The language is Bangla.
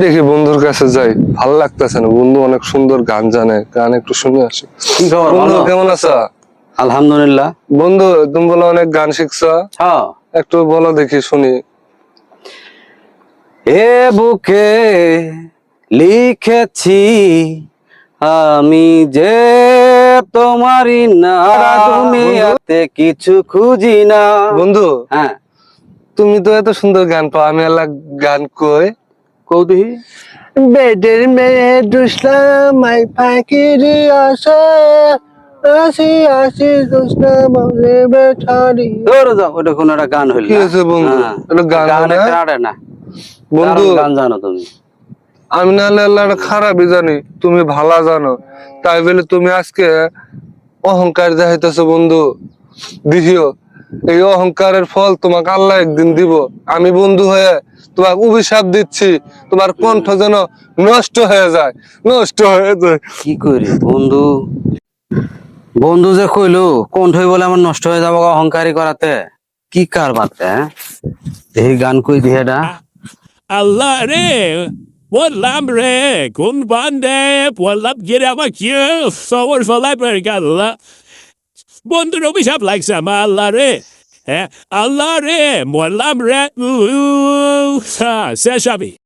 দেখি বন্ধুর কাছে যাই, ভালো লাগতেছে না। বন্ধু অনেক সুন্দর গান জানে, গান একটু শুনে আসি। কি খবর? বন্ধু ভালো? কেমন আছো? আলহামদুলিল্লাহ। বন্ধু তুমি বলো অনেক গান শিখছো, হ্যাঁ। একটু বলো দেখি শুনি। এ বুকে লিখেছি আমি যে তোমারই না, দুনিয়াতে কিছু খুঁজি না। বন্ধু হ্যাঁ, তুমি তো এত সুন্দর গান পাও, আমি আল্লাহ গান কই। কৌতুহী বেডের মেয়ে দুসলাম আই ফাঁকিরি আসে, আসি আসি দুসলাম আমারে বেঠারি। ধরে যাও, ওটা কোন একটা গান হইল কি না? হয়েছে বন্ধু? হ্যাঁ, এটা গান গানে না কাড়ে না। বন্ধু। দারুণ গান জানো তুমি। আমি নাহলে আল্লাহ খারাপই জানি, তুমি ভালো জানো। তাই বলে তুমি আজকে অহংকার দেখাইতেছো বন্ধু। দেখিও এই অহংকারের ফল তোমাকে আল্লাহ একদিন দিব। আমি বন্ধু হয়ে তোমাকে অভিশাপ দিচ্ছি, তোমার কণ্ঠ যেন নষ্ট হয়ে যায়, নষ্ট হয়ে যায়। কি করি বন্ধু? বন্ধু যে কইলো কণ্ঠই বলে আমার নষ্ট হয়ে যাবো অহংকারী করাতে, কি কার বার্তা? হ্যাঁ, এই গান কই দিয়ে এটা Allah re, wallam re, kun bande, wallam gire ama kiyo, sawar falay per Allah. Bondu no bishap like sama Allah re. Allah re, wallam re, sa, se shabi.